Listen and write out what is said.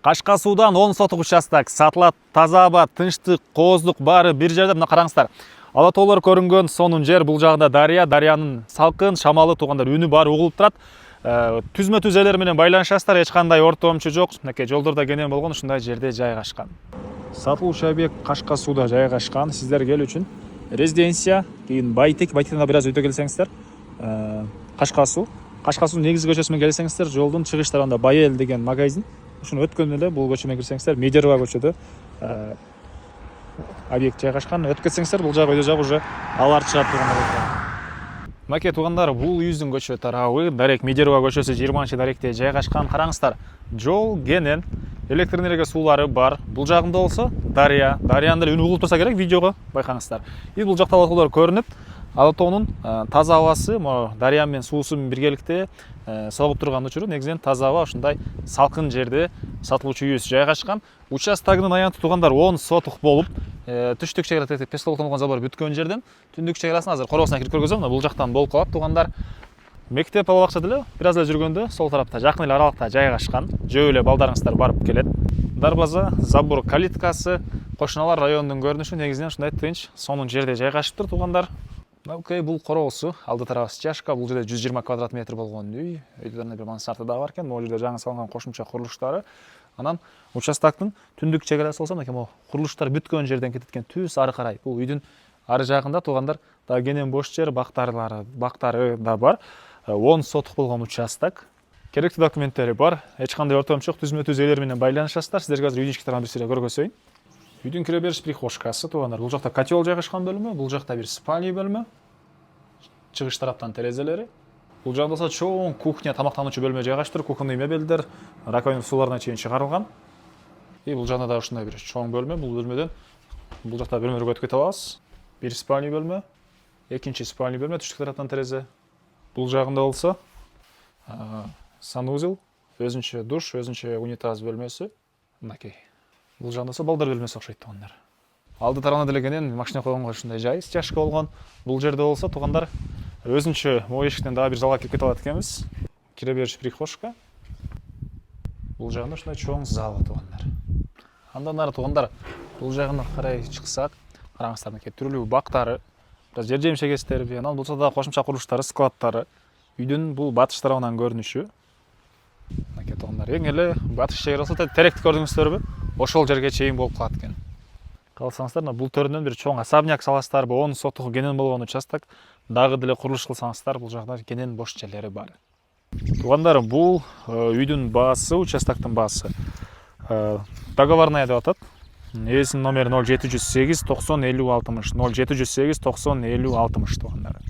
Кашка суудан 10 сотук участок сатылат. Таза аба, тынчтык, кооздук баары бир жерде. Мына караңыздар. Ала тоолор көрүнгөн сонун жер, бул жагында дарыя, дарыянын салкын, шамалы туугандар үнү баары угулуп турат. Түзмө түз элер менен байланышасыздар, эч кандай ортомчу жок. Мынакей жолдордо кенен болгон ушундай жерде жайгашкан. Сатылуучу объект Кашка сууда жайгашкан. Сиздер келүү үчүн резиденция, кийин Байтектен бир аз өтө келсеңиздер, Кашка суу. Кашка суунун негизги көчөсүнөн келсеңиздер, жолдун чыгыш тарабында Байел деген магазин. Ушуну өткөн эле бул көчө менен кирсеңиздер, Медерова көчөдө объект жайгашкан. Өтүп кетсеңиздер, бул жак өйдө жак уже алар чыгат туугандар. Мынакей туугандар, бул үйүздүн көчө тарабы Дарек Медерова көчөсү 20-даректе жайгашкан. Караңыздар, жол кенен, электр энергия суулары бар. Бул жагында болсо дарыя, дарыянын деле үнү угулуп турса керек, видеого байкаңыздар. И бул жакта ала тоолор көрүнүп, ала тоонун таза абасы, дарыя менен суусу биргеликте согуп турган учуру негизинен таза аба ушундай салкын жерде сатылуучу үйүбүз жайгашкан. Участогунун аянты туугандар 10 сотук болуп, түштүк чегара пестолоктонгон забор бүткөн жерден түндүк чегарасын азыр коробусуна кирип көргөзөм. Бул жактан болуп калат туугандар. Мектеп бала бакча деле бир аз эле жүргөндө сол тарапта жакын эле аралыкта жайгашкан. Жөө эле балдарыңыздар барып келет. Дарбаза, забор, калиткасы, кошуналар районунун көрүнүшү негизинен ушундай тынч, сонун жерде жайгашыптыр туугандар. Окей, бул коробусу, алды тарабы стяжка, бул жерде 120 квадрат метр болгон үй. Өйдөрүнө бир мансарда да бар экен. Могу жерде жаңы салынган кошумча курулуштары. Анан участоктун түндүк чегарасы болсо, мынакей могу курулуштар бүткөн жерден кететкен түз ары карай. Бул үйдүн ары жагында туугандар да кенен бош жер, бактары да бар. 10 сотук болгон участок. Керектүү документтери бар. Эч кандай ортомчу жок, түзмө түз элер менен байланышасыздар. Сиздерге азыр үйдүн ички тарабын бир сыйра көргөзөйүн. Үйдүн кире бериш прихожкасы туугандар. Бул жакта котел жайгашкан бөлмө, бул жакта бир спальный бөлмө. Чыгыш тараптан терезелери. Бул жакта болсо чоң кухня, тамактануучу бөлмө жайгаштыр. Кухонный мебелдер, раковина сууларына чейин чыгарылган. И бул жакта да ушундай бир чоң бөлмө. Бул бөлмөдөн бул жакта бөлмөлөргө өтүп кете алабыз. Бир спальный бөлмө, экинчи спальный бөлмө, түштүк тараптан терезе. Бул жагында болсо санузел, өзүнчө душ, өзүнчө унитаз бөлмөсү. Мынакей. Бул жагында болсо балдар бөлмөсү окшойт туугандар. Алды тарабына деле кенен машина койгонго ушундай жай, стяжка болгон. Бул жерде болсо туугандар өзүнчө могу эшиктен дагы бир залга кирип кете алат экенбиз. Кире бериш прихожка. Бул жагында ушундай чоң зал туугандар. Андан ары туугандар, бул жагына карай чыксак, караңыздар, мынакей түрлүү бактары, жер жемишегестери, анан болсо да кошумча курулуштары, складтары. Үйдүн бул батыш тарабынан көрүнүшү. Мынакей туугандар, эң эле батыш чегарасы теректи көрдүңүздөрбү? Ошол жерге чейин болуп калат экен. Калсаңыздар, бул төрүнөн бир чоң особняк саласыздар, 10 сотук кенен болгон участок. Дагы деле курулуш кылсаңыздар, бул жакта кенен бош жерлери бар. Туугандар, бул үйдүн баасы, участоктун баасы договорная деп атат. Эсинин номери 0708 90 50 60, 0708 90 50 60 туугандар.